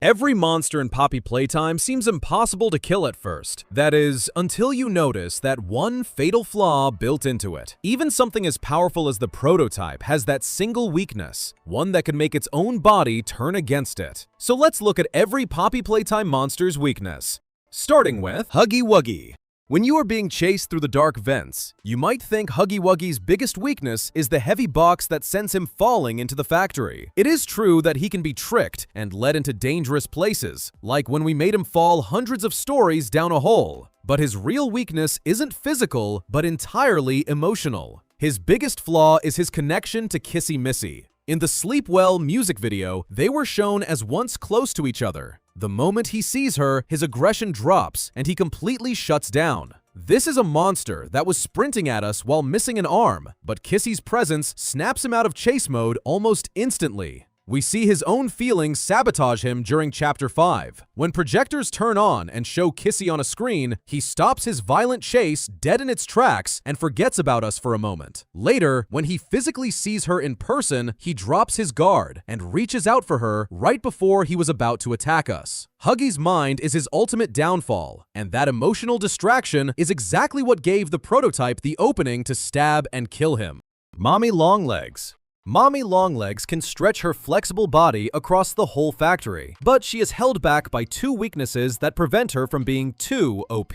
Every monster in Poppy Playtime seems impossible to kill at first. That is, until you notice that one fatal flaw built into it. Even something as powerful as the prototype has that single weakness, one that can make its own body turn against it. So let's look at every Poppy Playtime monster's weakness. Starting with Huggy Wuggy. When you are being chased through the dark vents, you might think Huggy Wuggy's biggest weakness is the heavy box that sends him falling into the factory. It is true that he can be tricked and led into dangerous places, like when we made him fall hundreds of stories down a hole. But his real weakness isn't physical, but entirely emotional. His biggest flaw is his connection to Kissy Missy. In the Sleep Well music video, they were shown as once close to each other. The moment he sees her, his aggression drops and he completely shuts down. This is a monster that was sprinting at us while missing an arm, but Kissy's presence snaps him out of chase mode almost instantly. We see his own feelings sabotage him during Chapter 5. When projectors turn on and show Kissy on a screen, he stops his violent chase dead in its tracks and forgets about us for a moment. Later, when he physically sees her in person, he drops his guard and reaches out for her right before he was about to attack us. Huggy's mind is his ultimate downfall, and that emotional distraction is exactly what gave the prototype the opening to stab and kill him. Mommy Longlegs. Mommy Longlegs can stretch her flexible body across the whole factory, but she is held back by two weaknesses that prevent her from being too OP.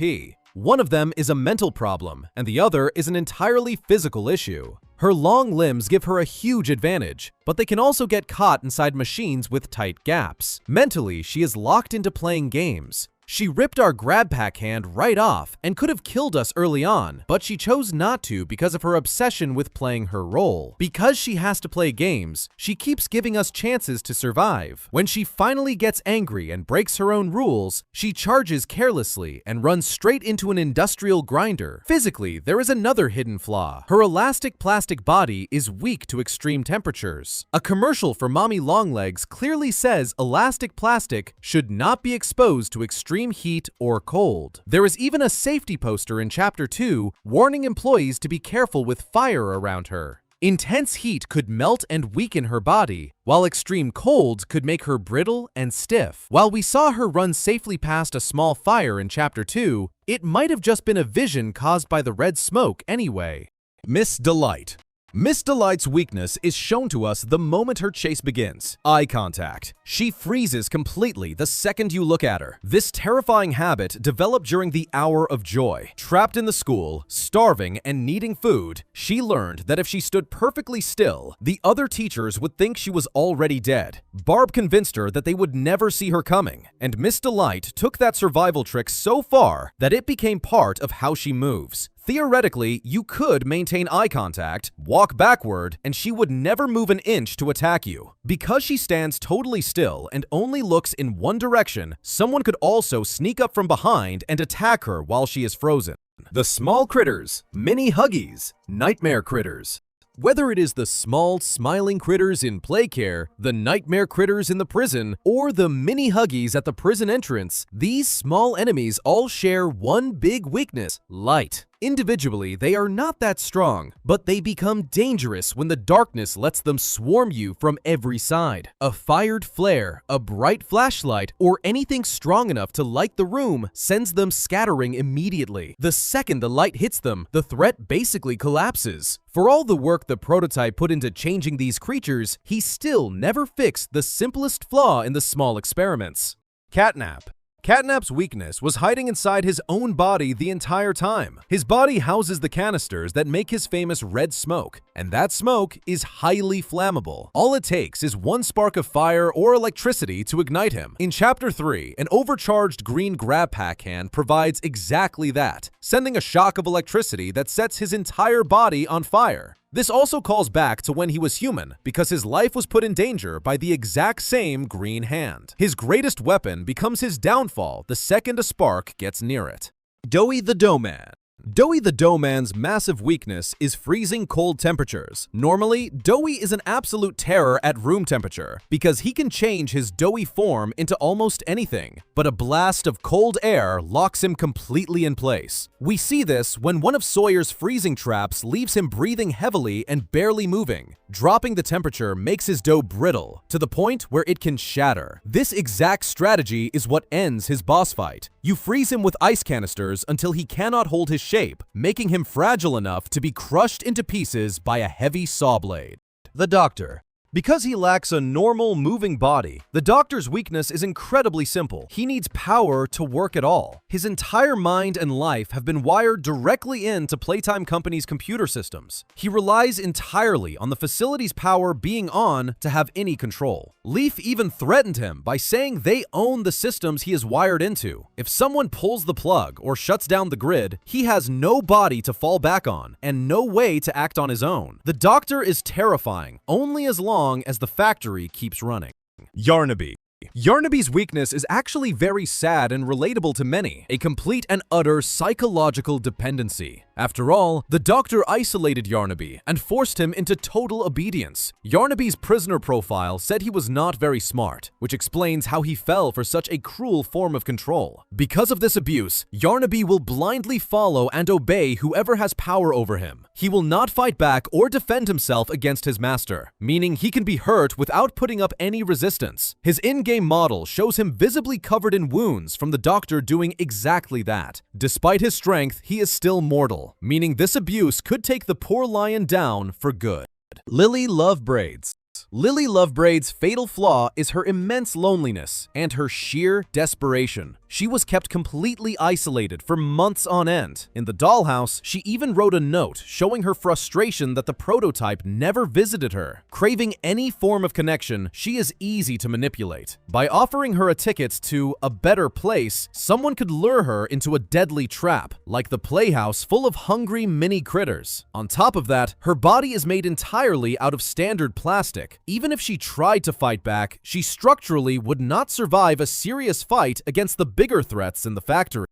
One of them is a mental problem, and the other is an entirely physical issue. Her long limbs give her a huge advantage, but they can also get caught inside machines with tight gaps. Mentally, she is locked into playing games. She ripped our grab pack hand right off and could have killed us early on, but she chose not to because of her obsession with playing her role. Because she has to play games, she keeps giving us chances to survive. When she finally gets angry and breaks her own rules, she charges carelessly and runs straight into an industrial grinder. Physically, there is another hidden flaw. Her elastic plastic body is weak to extreme temperatures. A commercial for Mommy Longlegs clearly says elastic plastic should not be exposed to extreme heat or cold. There is even a safety poster in Chapter 2 warning employees to be careful with fire around her. Intense heat could melt and weaken her body, while extreme cold could make her brittle and stiff. While we saw her run safely past a small fire in Chapter 2, it might have just been a vision caused by the red smoke anyway. Miss Delight. Miss Delight's weakness is shown to us the moment her chase begins. Eye contact. She freezes completely the second you look at her. This terrifying habit developed during the hour of joy. Trapped in the school, starving and needing food, she learned that if she stood perfectly still, the other teachers would think she was already dead. Barb convinced her that they would never see her coming, and Miss Delight took that survival trick so far that it became part of how she moves. Theoretically, you could maintain eye contact, walk backward, and she would never move an inch to attack you. Because she stands totally still and only looks in one direction, someone could also sneak up from behind and attack her while she is frozen. The small critters, mini huggies, nightmare critters. Whether it is the small, smiling critters in Playcare, the nightmare critters in the prison, or the mini huggies at the prison entrance, these small enemies all share one big weakness: light. Individually, they are not that strong, but they become dangerous when the darkness lets them swarm you from every side. A fired flare, a bright flashlight, or anything strong enough to light the room sends them scattering immediately. The second the light hits them, the threat basically collapses. For all the work the prototype put into changing these creatures, he still never fixed the simplest flaw in the small experiments. CatNap. CatNap's weakness was hiding inside his own body the entire time. His body houses the canisters that make his famous red smoke, and that smoke is highly flammable. All it takes is one spark of fire or electricity to ignite him. In Chapter 3, an overcharged green grab pack hand provides exactly that, sending a shock of electricity that sets his entire body on fire. This also calls back to when he was human, because his life was put in danger by the exact same green hand. His greatest weapon becomes his downfall the second a spark gets near it. Doey the Dough Man. Doey the Dough Man's massive weakness is freezing cold temperatures. Normally, Doey is an absolute terror at room temperature because he can change his doughy form into almost anything, but a blast of cold air locks him completely in place. We see this when one of Sawyer's freezing traps leaves him breathing heavily and barely moving. Dropping the temperature makes his dough brittle to the point where it can shatter. This exact strategy is what ends his boss fight. You freeze him with ice canisters until he cannot hold his shape, making him fragile enough to be crushed into pieces by a heavy saw blade. The Doctor. Because he lacks a normal, moving body, the Doctor's weakness is incredibly simple. He needs power to work at all. His entire mind and life have been wired directly into Playtime Company's computer systems. He relies entirely on the facility's power being on to have any control. Leaf even threatened him by saying they own the systems he is wired into. If someone pulls the plug or shuts down the grid, he has no body to fall back on and no way to act on his own. The Doctor is terrifying only as long as the factory keeps running. Yarny. Yarny's weakness is actually very sad and relatable to many, a complete and utter psychological dependency. After all, the Doctor isolated Yarny and forced him into total obedience. Yarny's prisoner profile said he was not very smart, which explains how he fell for such a cruel form of control. Because of this abuse, Yarny will blindly follow and obey whoever has power over him. He will not fight back or defend himself against his master, meaning he can be hurt without putting up any resistance. His in-game model shows him visibly covered in wounds from the Doctor doing exactly that. Despite his strength, he is still mortal, meaning this abuse could take the poor lion down for good. Lily Lovebraids. Lily Lovebraids' fatal flaw is her immense loneliness and her sheer desperation. She was kept completely isolated for months on end. In the dollhouse, she even wrote a note showing her frustration that the prototype never visited her. Craving any form of connection, she is easy to manipulate. By offering her a ticket to a better place, someone could lure her into a deadly trap, like the playhouse full of hungry mini critters. On top of that, her body is made entirely out of standard plastic. Even if she tried to fight back, she structurally would not survive a serious fight against the bigger threats in the factory.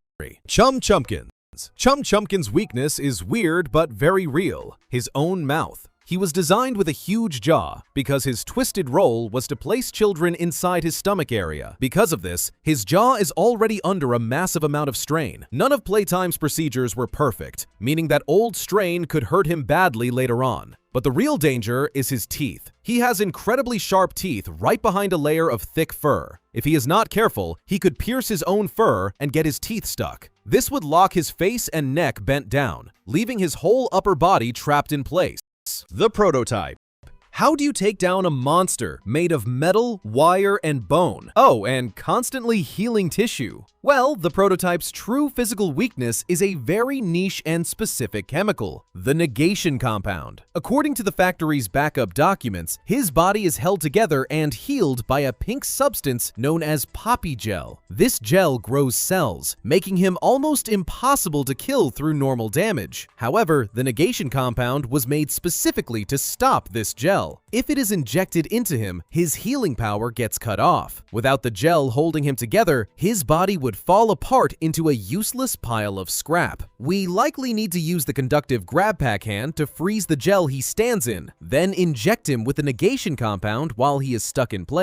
Chumchumpkins. Chumchumpkins' weakness is weird but very real: his own mouth. He was designed with a huge jaw because his twisted role was to place children inside his stomach area. Because of this, his jaw is already under a massive amount of strain. None of Playtime's procedures were perfect, meaning that old strain could hurt him badly later on. But the real danger is his teeth. He has incredibly sharp teeth right behind a layer of thick fur. If he is not careful, he could pierce his own fur and get his teeth stuck. This would lock his face and neck bent down, leaving his whole upper body trapped in place. The Prototype. How do you take down a monster made of metal, wire, and bone? Oh, and constantly healing tissue. Well, the Prototype's true physical weakness is a very niche and specific chemical, the negation compound. According to the factory's backup documents, his body is held together and healed by a pink substance known as Poppy gel. This gel grows cells, making him almost impossible to kill through normal damage. However, the negation compound was made specifically to stop this gel. If it is injected into him, his healing power gets cut off. Without the gel holding him together, his body would fall apart into a useless pile of scrap. We likely need to use the conductive grab pack hand to freeze the gel he stands in, then inject him with the negation compound while he is stuck in place.